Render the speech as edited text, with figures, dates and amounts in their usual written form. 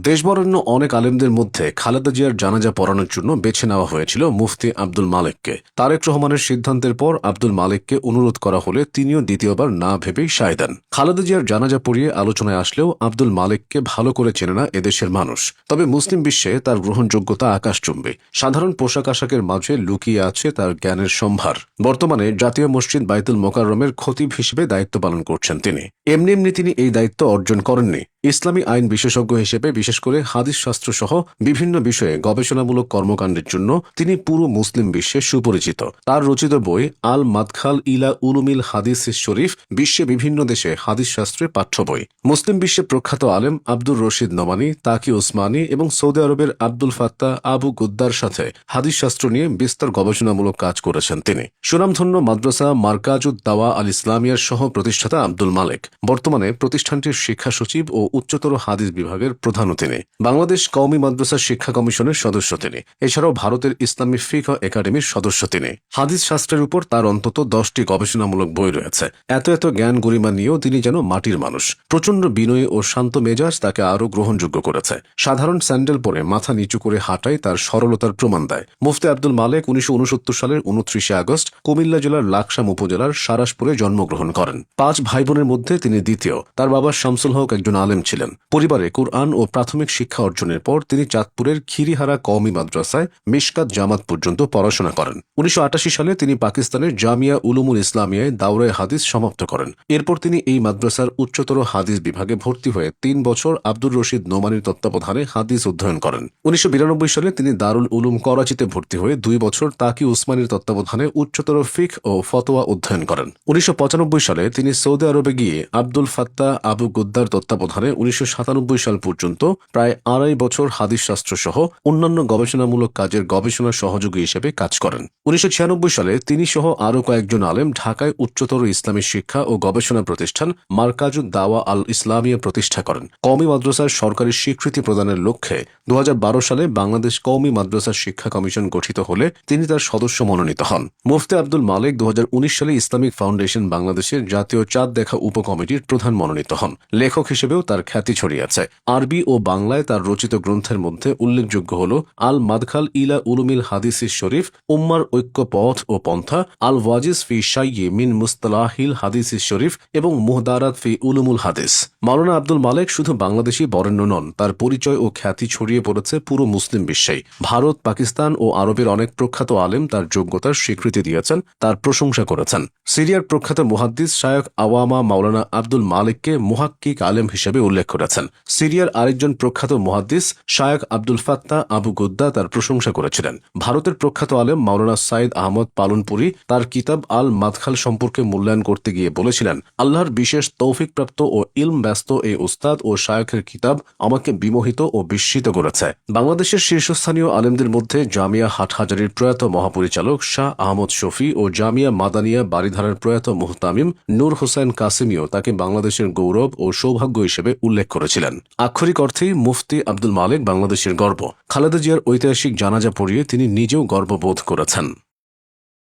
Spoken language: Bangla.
দেশবরেণ্য অনেক আলেমদের মধ্যে খালেদা জিয়ার জানাজা পড়ানোর জন্য বেছে নেওয়া হয়েছিল মুফতি আব্দুল মালেককে। তারেক রহমানের সিদ্ধান্তের পর আব্দুল মালেককে অনুরোধ করা হলে তিনিও দ্বিতীয়বার না ভেবেই সায় দেন। খালেদা জিয়ার জানাজা পড়িয়ে আলোচনায় আসলেও আব্দুল মালেককে ভালো করে চেনে না এদেশের মানুষ। তবে মুসলিম বিশ্বে তার গ্রহণযোগ্যতা আকাশচুম্বী। সাধারণ পোশাক আশাকের মাঝে লুকিয়ে আছে তার জ্ঞানের সম্ভার। বর্তমানে জাতীয় মসজিদ বাইতুল মোকাররমের খতিব হিসেবে দায়িত্ব পালন করছেন তিনি। এমনি তিনি এই দায়িত্ব অর্জন করেননি। ইসলামী আইন বিশেষজ্ঞ হিসেবে বিশেষ করে হাদিস শাস্ত্র সহ বিভিন্ন বিষয়ে গবেষণামূলক কর্মকাণ্ডের জন্য তিনি পুরো মুসলিম বিশ্বে সুপরিচিত। তার রচিত বই আল মাদখাল ইলা উলুমিল হাদিস শরীফ বিশ্বে বিভিন্ন দেশে হাদিস শাস্ত্রের পাঠ্য বই। মুসলিম বিশ্বে প্রখ্যাত আলেম আব্দুর রশিদ নোমানী, তাকি ওসমানী এবং সৌদি আরবের আব্দুল ফাত্তাহ আবু গুদ্দার সাথে হাদিস শাস্ত্র নিয়ে বিস্তর গবেষণামূলক কাজ করেছেন তিনি। সুনামধন্য মাদ্রাসা মারকাজুদ দাওয়া আল ইসলামিয়ার সহ প্রতিষ্ঠাতা আব্দুল মালেক বর্তমানে প্রতিষ্ঠানটির শিক্ষা সচিব ও উচ্চতর হাদিস বিভাগের প্রধানও তিনি। বাংলাদেশ কওমি মাদ্রাসা শিক্ষা কমিশনের সদস্য তিনি। এছাড়াও ভারতের ইসলামী ফিকহ একাডেমির সদস্য তিনি। হাদিস শাস্ত্রের উপর তার অন্তত 10টি গবেষণামূলক বই রয়েছে। এত জ্ঞান গরিমা নিয়েও তিনি যেন মাটির মানুষ। প্রচণ্ড বিনয়ী ও শান্ত মেজাজ তাকে আরও গ্রহণযোগ্য করেছে। সাধারণ স্যান্ডেল পরে মাথা নিচু করে হাঁটাই তার সরলতার প্রমাণ দেয়। মুফতি আব্দুল মালেক 1969 সালের 29 আগস্ট কুমিল্লা জেলার লাকসাম উপজেলার সারাসপুরে জন্মগ্রহণ করেন। 5 ভাই বোনের মধ্যে তিনি দ্বিতীয়। তার বাবা শামসুল হক একজন আলেম ছিলেন। পরিবারে কুরআন ও প্রাথমিক শিক্ষা অর্জনের পর তিনি চাঁদপুরের খিরিহারা কওমি মাদ্রাসায় মিশকাত জামাত পর্যন্ত পড়াশোনা করেন। 1988 সালে তিনি পাকিস্তানের জামিয়া উলুমুল ইসলামিয়ায় দাওরায়ে হাদিস সমাপ্ত করেন। এরপর তিনি এই মাদ্রাসার উচ্চতর হাদিস বিভাগে ভর্তি হয়ে 3 বছর আব্দুর রশিদ নোমানীর তত্ত্বাবধানে হাদিস অধ্যয়ন করেন। 1992 সালে তিনি দারুল উলুম করাচিতে ভর্তি হয়ে 2 বছর তাকি উসমানীর তত্ত্বাবধানে উচ্চতর ফিকহ ও ফতোয়া অধ্যয়ন করেন। 1995 সালে তিনি সৌদি আরবে গিয়ে আব্দুল ফাত্তাহ আবু গুদ্দার তত্ত্বাবধানে 1997 সাল পর্যন্ত প্রায় 2.5 বছর হাদিস শাস্ত্র সহ অন্যান্য গবেষণামূলক কাজের গবেষণা সহযোগী হিসেবে কাজ করেন। 1996 সালে তিনি সহ আরও কয়েকজন আলেম ঢাকায় উচ্চতর ইসলামী শিক্ষা ও গবেষণা প্রতিষ্ঠান মারকাজুদ দাওয়া আল ইসলামিয়া প্রতিষ্ঠা করেন। কওমি মাদ্রাসার সরকারি স্বীকৃতি প্রদানের লক্ষ্যে 2012 সালে বাংলাদেশ কওমি মাদ্রাসা শিক্ষা কমিশন গঠিত হলে তিনি তার সদস্য মনোনীত হন। মুফতি আব্দুল মালেক 2019 সালে ইসলামিক ফাউন্ডেশন বাংলাদেশের জাতীয় চাঁদ দেখা উপকমিটির প্রধান মনোনীত হন। লেখক হিসেবেও তার খ্যাতি ছড়িয়েছে। আরবি ও বাংলায় তার রচিত গ্রন্থের মধ্যে উল্লেখযোগ্য হল আল মাদখাল ইলা উলুমিল হাদিস শরীফ, উম্মার ঐক্য পথ ও পন্থা, আল ওয়াজিজ ফি শাইয়্যি মিন মুস্তালাহিল হাদিস শরীফ এবং মুহদারাত ফি উলুমুল হাদিস। মাওলানা আব্দুল মালেক শুধু বাংলাদেশি বরেণ্য নন, তার পরিচয় ও খ্যাতি ছড়িয়ে পড়েছে পুরো মুসলিম বিশ্বেই। ভারত, পাকিস্তান ও আরবের অনেক প্রখ্যাত আলেম তার যোগ্যতার স্বীকৃতি দিয়েছেন, তার প্রশংসা করেছেন। সিরিয়ার প্রখ্যাত মুহাদ্দিস শায়খ আওয়ামা মাওলানা আব্দুল মালেককে মুহাক্কিক আলেম হিসেবে উল্লেখ করেছেন। সিরিয়ার আরেকজন প্রখ্যাত মুহাদ্দিস শায়খ আব্দুল ফাত্তাহ আবু গুদ্দা তার প্রশংসা করেছিলেন। ভারতের প্রখ্যাত আলেম মাওলানা সাইদ আহমদ পালনপুরি তার কিতাব আল মাদখাল সম্পর্কে মূল্যায়ন করতে গিয়ে বলেছিলেন, আল্লাহর বিশেষ তৌফিকপ্রাপ্ত ও ইলম ব্যস্ত এই উস্তাদ ও শায়খের কিতাব আমাকে বিমোহিত ও বিস্মিত করেছে। বাংলাদেশের শীর্ষস্থানীয় আলেমদের মধ্যে জামিয়া হাটহাজারীর প্রয়াত মহাপরিচালক শাহ আহমদ শফি ও জামিয়া মাদানিয়া বারিধারার প্রয়াত মুহতামিম নূর হোসেন কাসিমিও তাকে বাংলাদেশের গৌরব ও সৌভাগ্য হিসেবে উল্লেখ করেছিলেন। আক্ষরিক অর্থেই মুফতি আব্দুল মালেক বাংলাদেশের গর্ব। খালেদা জিয়ার ঐতিহাসিক জানাজা পড়িয়ে তিনি নিজেও গর্ববোধ করেছেন।